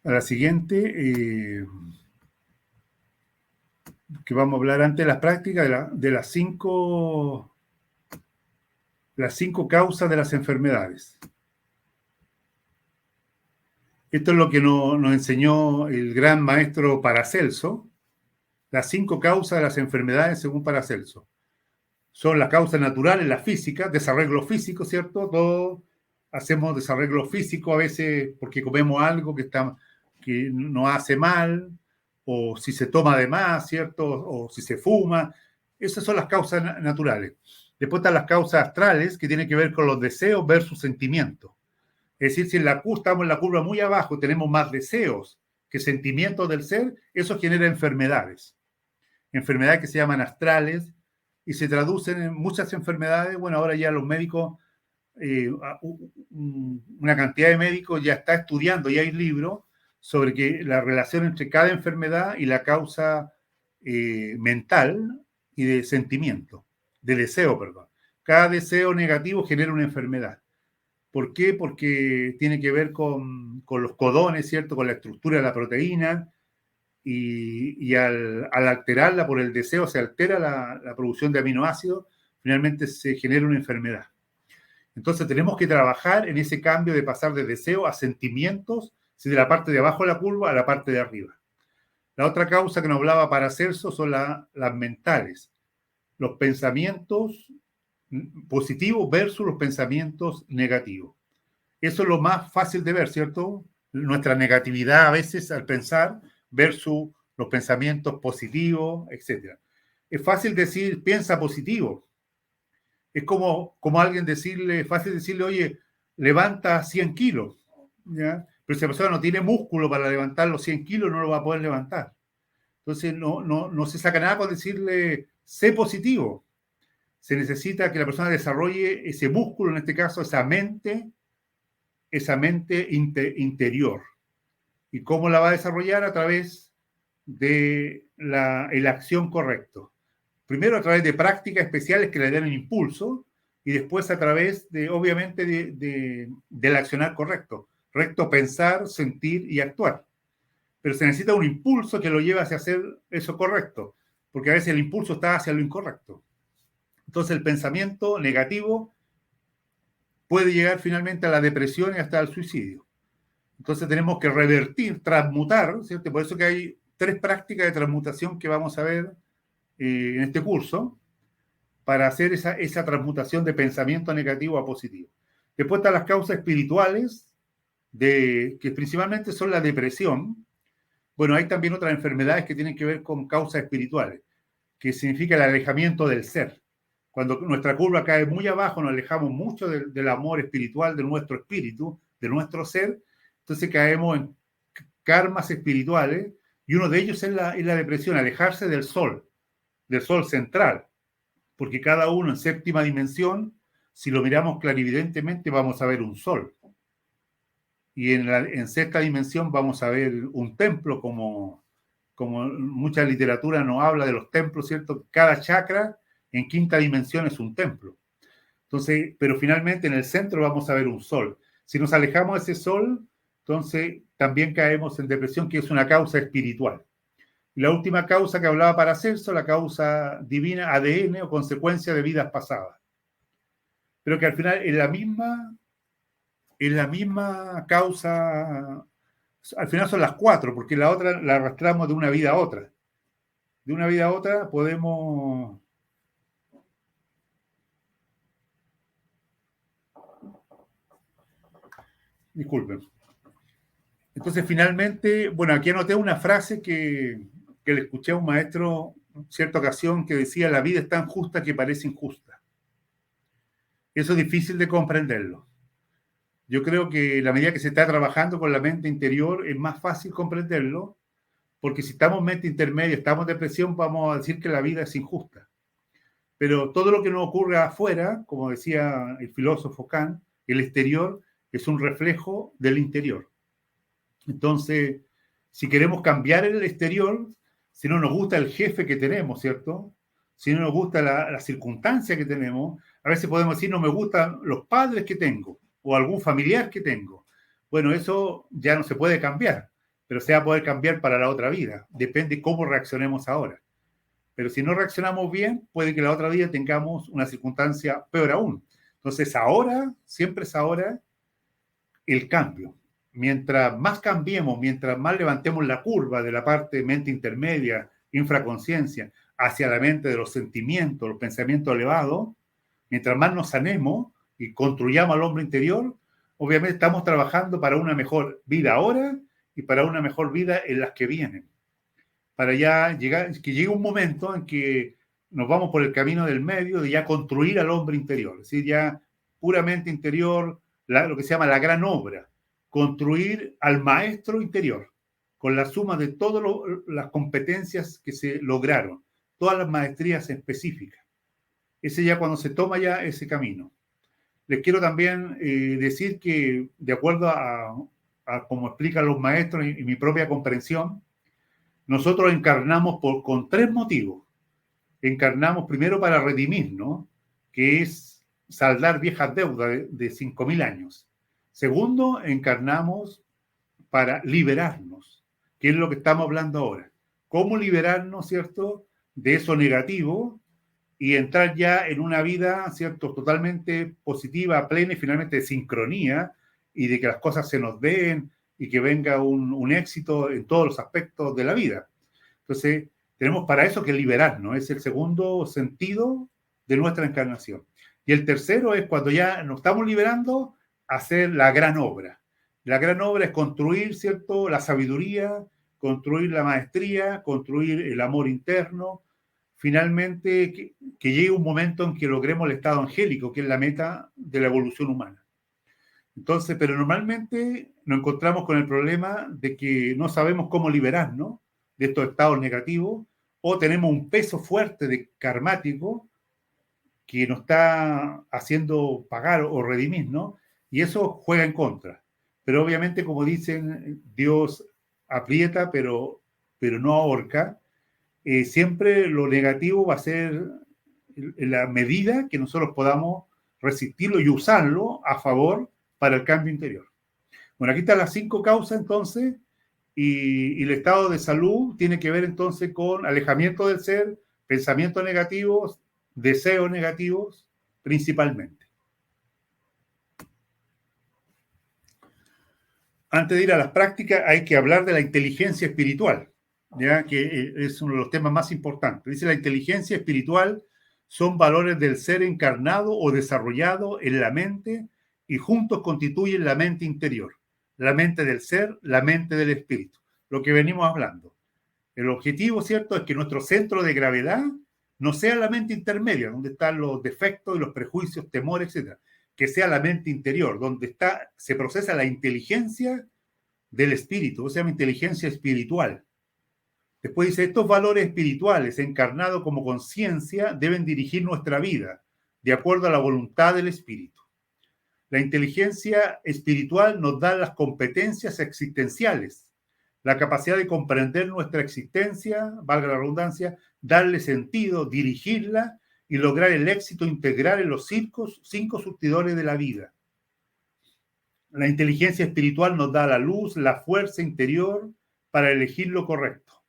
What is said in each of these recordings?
a la siguiente, que vamos a hablar antes de las prácticas de las cinco causas de las enfermedades. Esto es lo que nos enseñó el gran maestro Paracelso, las 5 causas de las enfermedades según Paracelso. Son las causas naturales, las físicas, desarreglo físico, ¿cierto? Todos hacemos desarreglo físico a veces porque comemos algo que nos hace mal, o si se toma de más, ¿cierto? O si se fuma. Esas son las causas naturales. Después están las causas astrales, que tienen que ver con los deseos versus sentimientos. Es decir, si estamos en la curva muy abajo, tenemos más deseos que sentimientos del ser, eso genera enfermedades. Enfermedades que se llaman astrales y se traducen en muchas enfermedades. Bueno, ahora ya los médicos, una cantidad de médicos ya está estudiando, ya hay libros sobre que la relación entre cada enfermedad y la causa mental y de sentimiento, de deseo, perdón. Cada deseo negativo genera una enfermedad. ¿Por qué? Porque tiene que ver con los codones, ¿cierto? Con la estructura de la proteína y al alterarla por el deseo se altera la producción de aminoácidos, finalmente se genera una enfermedad. Entonces tenemos que trabajar en ese cambio de pasar de deseo a sentimientos, de la parte de abajo de la curva a la parte de arriba. La otra causa que nos hablaba Paracelso son las mentales, los pensamientos positivos versus los pensamientos negativos. Eso es lo más fácil de ver, ¿cierto? Nuestra negatividad a veces al pensar versus los pensamientos positivos, etc. Es fácil decir, piensa positivo. Es como alguien fácil decirle, oye, levanta 100 kilos, ¿ya? Pero si la persona no tiene músculo para levantar los 100 kilos, no lo va a poder levantar. Entonces, no se saca nada con decirle, sé positivo. Se necesita que la persona desarrolle ese músculo, en este caso, esa mente interior. ¿Y cómo la va a desarrollar? A través de la acción correcta. Primero a través de prácticas especiales que le den el impulso y después a través de, obviamente, del accionar correcto. Recto pensar, sentir y actuar. Pero se necesita un impulso que lo lleve hacia hacer eso correcto, porque a veces el impulso está hacia lo incorrecto. Entonces el pensamiento negativo puede llegar finalmente a la depresión y hasta al suicidio. Entonces tenemos que revertir, transmutar, ¿cierto? Por eso que hay 3 prácticas de transmutación que vamos a ver en este curso para hacer esa transmutación de pensamiento negativo a positivo. Después están las causas espirituales, que principalmente son la depresión. Bueno, hay también otras enfermedades que tienen que ver con causas espirituales, que significa el alejamiento del ser. Cuando nuestra curva cae muy abajo, nos alejamos mucho del amor espiritual, de nuestro espíritu, de nuestro ser, entonces caemos en karmas espirituales, y uno de ellos es la depresión, alejarse del sol central, porque cada uno en séptima dimensión, si lo miramos clarividentemente, vamos a ver un sol. Y en sexta dimensión vamos a ver un templo, como mucha literatura nos habla de los templos, ¿cierto? Cada chakra en quinta dimensión es un templo. Entonces, pero finalmente en el centro vamos a ver un sol. Si nos alejamos de ese sol, entonces también caemos en depresión, que es una causa espiritual. Y la última causa que hablaba Paracelso, la causa divina, ADN o consecuencia de vidas pasadas. Pero que al final es la misma causa, al final son las 4, porque la otra la arrastramos de una vida a otra. De una vida a otra podemos... Disculpen. Entonces, finalmente, bueno, aquí anoté una frase que le escuché a un maestro en cierta ocasión que decía: la vida es tan justa que parece injusta. Eso es difícil de comprenderlo. Yo creo que a la medida que se está trabajando con la mente interior es más fácil comprenderlo, porque si estamos en mente intermedia, estamos en depresión, vamos a decir que la vida es injusta. Pero todo lo que nos ocurre afuera, como decía el filósofo Kant, el exterior es un reflejo del interior. Entonces, si queremos cambiar el exterior, si no nos gusta el jefe que tenemos, ¿cierto? Si no nos gusta la circunstancia que tenemos, a veces podemos decir, no me gustan los padres que tengo o algún familiar que tengo. Bueno, eso ya no se puede cambiar. pero se va a poder cambiar para la otra vida. Depende cómo reaccionemos ahora. Pero si no reaccionamos bien, puede que la otra vida tengamos una circunstancia peor aún. Entonces, ahora, siempre es ahora el cambio. Mientras más cambiemos, mientras más levantemos la curva de la parte mente intermedia, infraconsciencia, hacia la mente de los sentimientos, los pensamientos elevados, mientras más nos sanemos y construyamos al hombre interior, obviamente estamos trabajando para una mejor vida ahora y para una mejor vida en las que vienen. Para ya llegar, que llegue un momento en que nos vamos por el camino del medio de ya construir al hombre interior, es decir, ya puramente interior, lo que se llama la gran obra, construir al maestro interior, con la suma de todas las competencias que se lograron, todas las maestrías específicas. Ese ya cuando se toma ya ese camino. Les quiero también decir que, de acuerdo a como explican los maestros y mi propia comprensión, nosotros encarnamos con tres motivos. Encarnamos primero para redimirnos, que es saldar viejas deudas de 5.000 años. Segundo, encarnamos para liberarnos, que es lo que estamos hablando ahora. ¿Cómo liberarnos, cierto, de eso negativo y entrar ya en una vida, cierto, totalmente positiva, plena y finalmente de sincronía y de que las cosas se nos den y que venga un éxito en todos los aspectos de la vida? Entonces, tenemos para eso que liberarnos, es el segundo sentido de nuestra encarnación. Y el tercero es cuando ya nos estamos liberando, hacer la gran obra. La gran obra es construir, ¿cierto?, la sabiduría, construir la maestría, construir el amor interno. Finalmente, que llegue un momento en que logremos el estado angélico, que es la meta de la evolución humana. Entonces, pero normalmente nos encontramos con el problema de que no sabemos cómo liberarnos de estos estados negativos, o tenemos un peso fuerte de karmático que nos está haciendo pagar o redimir, ¿no? Y eso juega en contra. Pero obviamente, como dicen, Dios aprieta, pero no ahorca. Siempre lo negativo va a ser en la medida que nosotros podamos resistirlo y usarlo a favor para el cambio interior. Bueno, aquí están las 5 causas entonces, y el estado de salud tiene que ver entonces con alejamiento del ser, pensamientos negativos, deseos negativos principalmente. Antes de ir a las prácticas hay que hablar de la inteligencia espiritual, ¿ya? Que es uno de los temas más importantes. Dice: la inteligencia espiritual son valores del ser encarnado o desarrollado en la mente y juntos constituyen la mente interior, la mente del ser, la mente del espíritu, lo que venimos hablando. El objetivo, ¿cierto?, es que nuestro centro de gravedad no sea la mente intermedia, donde están los defectos y los prejuicios, temores, etc., que sea la mente interior, donde se procesa la inteligencia del espíritu, o sea, inteligencia espiritual. Después dice: estos valores espirituales encarnados como conciencia deben dirigir nuestra vida de acuerdo a la voluntad del espíritu. La inteligencia espiritual nos da las competencias existenciales, la capacidad de comprender nuestra existencia, valga la redundancia, darle sentido, dirigirla y lograr el éxito integral en los 5 surtidores de la vida. La inteligencia espiritual nos da la luz, la fuerza interior para elegir lo correcto.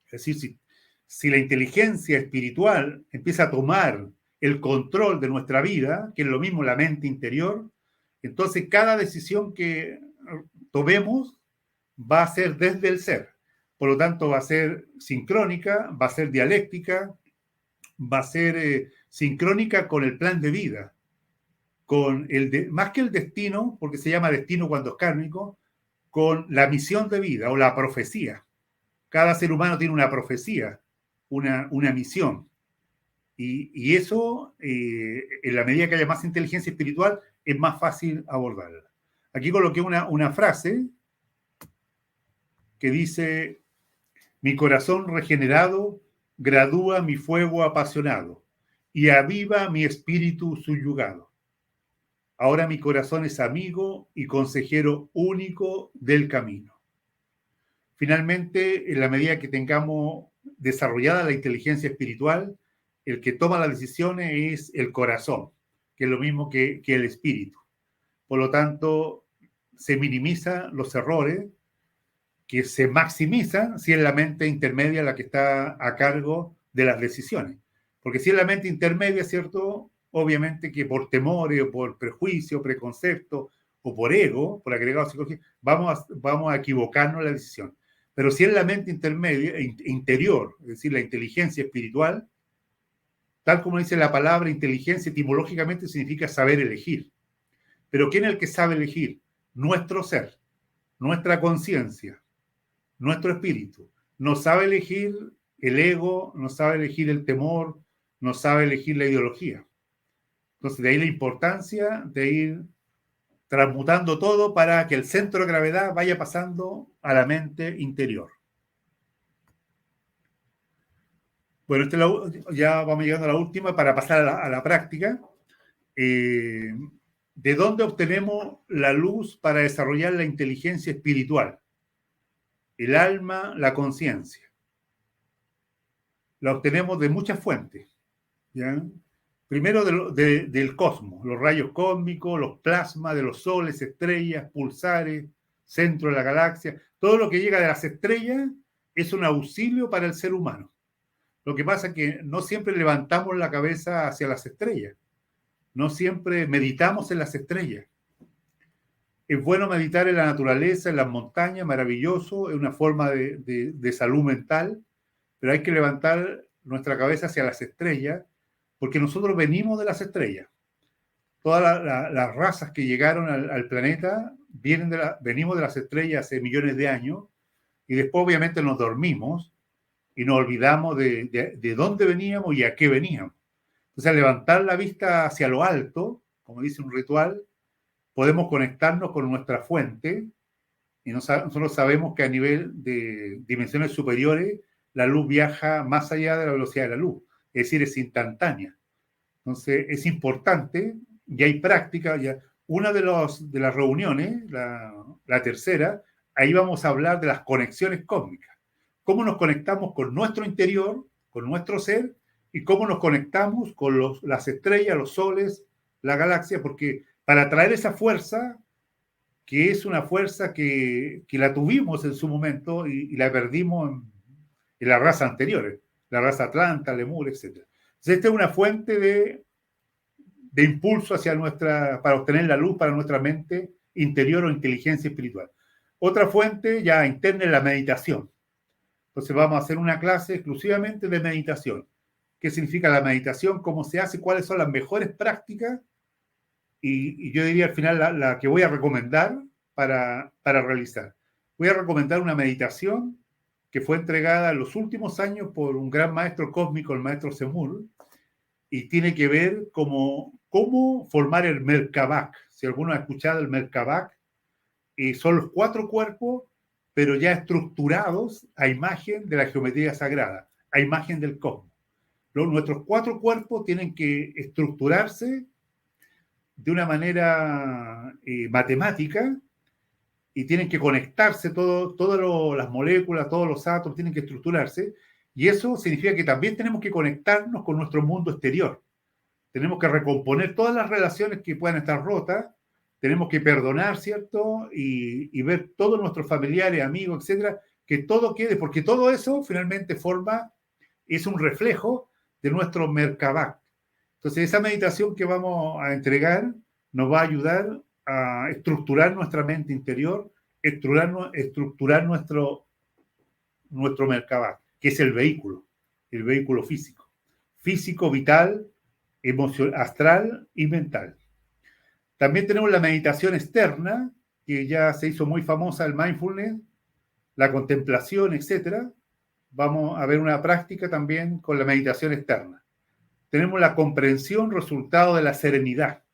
Es decir, si la inteligencia espiritual empieza a tomar el control de nuestra vida, que es lo mismo la mente interior, entonces cada decisión que tomemos va a ser desde el ser. Por lo tanto, va a ser sincrónica, va a ser dialéctica, va a ser sincrónica con el plan de vida, con más que el destino, porque se llama destino cuando es kármico, con la misión de vida o la profecía. Cada ser humano tiene una profecía, una misión. Y eso, en la medida que haya más inteligencia espiritual, es más fácil abordarla. Aquí coloqué una frase que dice: mi corazón regenerado gradúa mi fuego apasionado y aviva mi espíritu subyugado. Ahora mi corazón es amigo y consejero único del camino. Finalmente, en la medida que tengamos desarrollada la inteligencia espiritual, el que toma las decisiones es el corazón, que es lo mismo que el espíritu. Por lo tanto, se minimizan los errores que se maximizan si es la mente intermedia la que está a cargo de las decisiones. Porque si es la mente intermedia, ¿cierto? Obviamente que por temores o por prejuicio, preconcepto o por ego, por agregado psicológico, vamos a equivocarnos en la decisión. Pero si es la mente intermedia, interior, es decir, la inteligencia espiritual, tal como dice la palabra inteligencia, etimológicamente significa saber elegir. Pero ¿quién es el que sabe elegir? Nuestro ser, nuestra conciencia, nuestro espíritu. No sabe elegir el ego, no sabe elegir el temor, no sabe elegir la ideología. Entonces, de ahí la importancia de ir transmutando todo para que el centro de gravedad vaya pasando a la mente interior. Bueno, ya vamos llegando a la última para pasar a la práctica. ¿De dónde obtenemos la luz para desarrollar la inteligencia espiritual? El alma, la conciencia. La obtenemos de muchas fuentes, ¿ya? Primero del cosmos, los rayos cósmicos, los plasmas de los soles, estrellas, pulsares, centro de la galaxia. Todo lo que llega de las estrellas es un auxilio para el ser humano. Lo que pasa es que no siempre levantamos la cabeza hacia las estrellas. No siempre meditamos en las estrellas. Es bueno meditar en la naturaleza, en las montañas, maravilloso, es una forma de salud mental, pero hay que levantar nuestra cabeza hacia las estrellas, porque nosotros venimos de las estrellas. Todas las razas que llegaron al planeta venimos de las estrellas hace millones de años, y después obviamente nos dormimos y nos olvidamos de dónde veníamos y a qué veníamos. Entonces, al levantar la vista hacia lo alto, como dice un ritual, podemos conectarnos con nuestra fuente, y nosotros sabemos que a nivel de dimensiones superiores la luz viaja más allá de la velocidad de la luz, es decir, es instantánea. Entonces, es importante, y hay práctica, ya una de las reuniones, la tercera, ahí vamos a hablar de las conexiones cósmicas. Cómo nos conectamos con nuestro interior, con nuestro ser, y cómo nos conectamos con las estrellas, los soles, la galaxia, porque para traer esa fuerza, que es una fuerza que la tuvimos en su momento y la perdimos en las razas anteriores, la raza Atlanta, Lemur, etc. Entonces, esta es una fuente de impulso para obtener la luz para nuestra mente interior o inteligencia espiritual. Otra fuente ya interna es la meditación. Entonces vamos a hacer una clase exclusivamente de meditación. ¿Qué significa la meditación? ¿Cómo se hace? ¿Cuáles son las mejores prácticas? Y yo diría al final la que voy a recomendar para realizar. Voy a recomendar una meditación que fue entregada en los últimos años por un gran maestro cósmico, el maestro Semur, y tiene que ver cómo formar el Merkabah. Si alguno ha escuchado el Merkabah, son los 4 cuerpos, pero ya estructurados a imagen de la geometría sagrada, a imagen del cosmos. Nuestros 4 cuerpos tienen que estructurarse de una manera matemática y tienen que conectarse, todas las moléculas, todos los átomos tienen que estructurarse, y eso significa que también tenemos que conectarnos con nuestro mundo exterior. Tenemos que recomponer todas las relaciones que puedan estar rotas, tenemos que perdonar, ¿cierto? Y ver todos nuestros familiares, amigos, etcétera, que todo quede, porque todo eso finalmente es un reflejo de nuestro Merkabah. Entonces, esa meditación que vamos a entregar nos va a ayudar a estructurar nuestra mente interior, estructurar nuestro Merkabah, que es el vehículo físico, vital, emocional, astral y mental. También tenemos la meditación externa, que ya se hizo muy famosa, el mindfulness, la contemplación, etc. Vamos a ver una práctica también con la meditación externa. Tenemos la comprensión, resultado de la serenidad.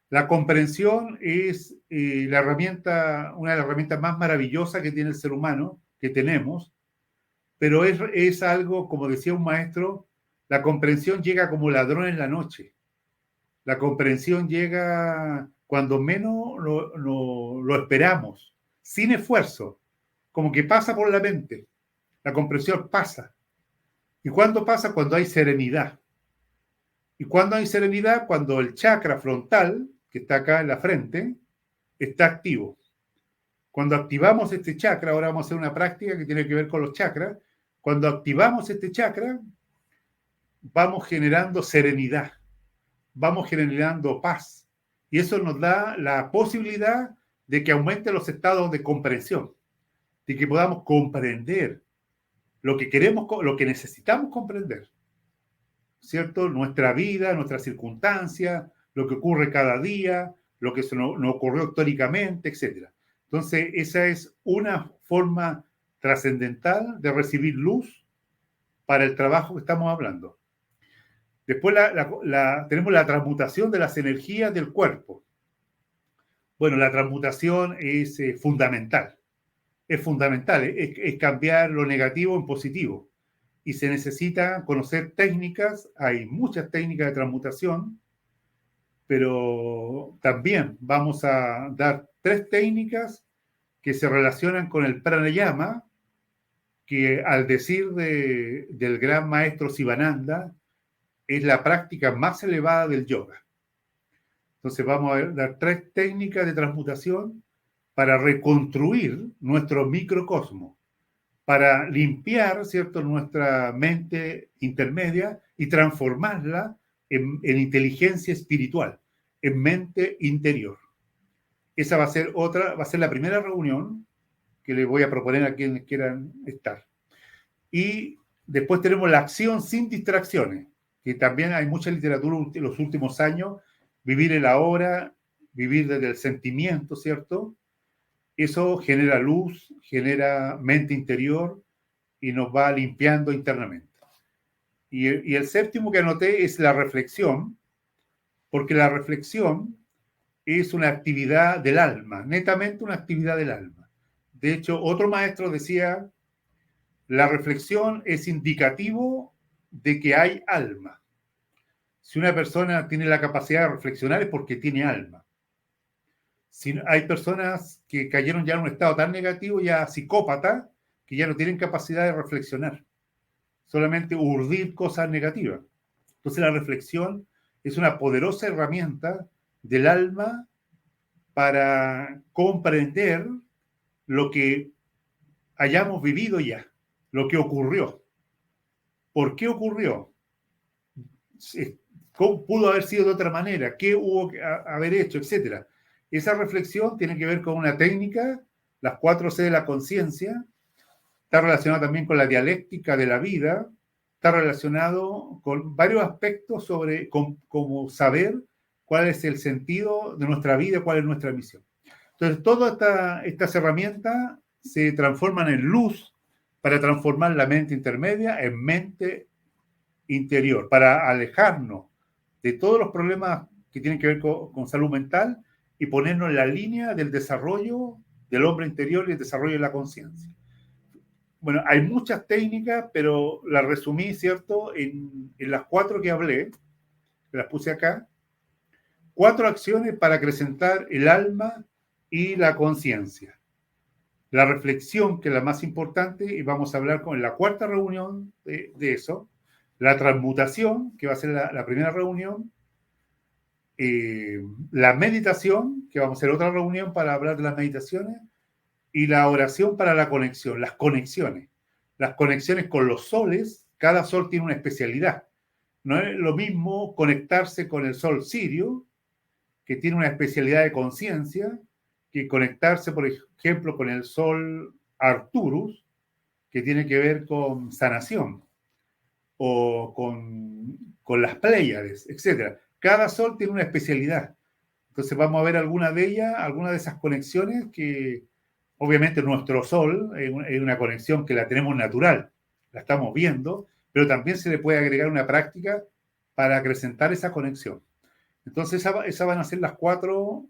La comprensión es una de las herramientas más maravillosas que tiene el ser humano, que tenemos, pero es algo, como decía un maestro, la comprensión llega como ladrón en la noche. La comprensión llega cuando menos lo esperamos, sin esfuerzo, como que pasa por la mente. La comprensión pasa. ¿Y cuándo pasa? Cuando hay serenidad. ¿Y cuándo hay serenidad? Cuando el chakra frontal, que está acá en la frente, está activo. Cuando activamos este chakra, ahora vamos a hacer una práctica que tiene que ver con los chakras, cuando activamos este chakra, vamos generando serenidad, vamos generando paz. Y eso nos da la posibilidad de que aumenten los estados de comprensión, de que podamos comprender lo que queremos, lo que necesitamos comprender, ¿cierto? Nuestra vida, nuestras circunstancias, lo que ocurre cada día, lo que nos ocurrió históricamente, etc. Entonces, esa es una forma trascendental de recibir luz para el trabajo que estamos hablando. Después tenemos la transmutación de las energías del cuerpo. Bueno, la transmutación es fundamental. Es fundamental, es cambiar lo negativo en positivo. Y se necesita conocer técnicas, hay muchas técnicas de transmutación, pero también vamos a dar 3 técnicas que se relacionan con el pranayama, que al decir del gran maestro Sivananda, es la práctica más elevada del yoga. Entonces vamos a dar 3 técnicas de transmutación para reconstruir nuestro microcosmos, para limpiar, ¿cierto?, nuestra mente intermedia y transformarla en inteligencia espiritual, en mente interior. Esa va a ser la primera reunión que les voy a proponer a quienes quieran estar. Y después tenemos la acción sin distracciones, que también hay mucha literatura en los últimos años, vivir el ahora, vivir desde el sentimiento, ¿cierto? Eso genera luz, genera mente interior y nos va limpiando internamente. Y el séptimo que anoté es la reflexión, porque la reflexión es una actividad del alma, netamente una actividad del alma. De hecho, otro maestro decía, la reflexión es indicativo de que hay alma. Si una persona tiene la capacidad de reflexionar es porque tiene alma. Si hay personas que cayeron ya en un estado tan negativo, ya psicópata, que ya no tienen capacidad de reflexionar, solamente urdir cosas negativas. Entonces la reflexión es una poderosa herramienta del alma para comprender lo que hayamos vivido ya, lo que ocurrió. ¿Por qué ocurrió? ¿Cómo pudo haber sido de otra manera? ¿Qué hubo que haber hecho? Etcétera. Esa reflexión tiene que ver con una técnica, las 4 C de la conciencia, está relacionado también con la dialéctica de la vida, está relacionado con varios aspectos sobre cómo saber cuál es el sentido de nuestra vida, cuál es nuestra misión. Entonces, todas estas herramientas se transforman en luz para transformar la mente intermedia en mente interior, para alejarnos de todos los problemas que tienen que ver con salud mental y ponernos en la línea del desarrollo del hombre interior y el desarrollo de la conciencia. Bueno, hay muchas técnicas, pero las resumí, ¿cierto?, en las 4 que hablé, que las puse acá. 4 acciones para acrecentar el alma y la conciencia. La reflexión, que es la más importante, y vamos a hablar en la 4ª reunión de eso. La transmutación, que va a ser la primera reunión. La meditación, que vamos a hacer otra reunión para hablar de las meditaciones. Y la oración para la conexión, las conexiones. Las conexiones con los soles, cada sol tiene una especialidad. No es lo mismo conectarse con el sol Sirio, que tiene una especialidad de conciencia, que conectarse, por ejemplo, con el sol Arcturus, que tiene que ver con sanación, o con las Pléyades, etc. Cada sol tiene una especialidad. Entonces vamos a ver alguna de ellas, alguna de esas conexiones que obviamente nuestro sol es una conexión que la tenemos natural, la estamos viendo, pero también se le puede agregar una práctica para acrecentar esa conexión. Entonces, esas van a ser las 4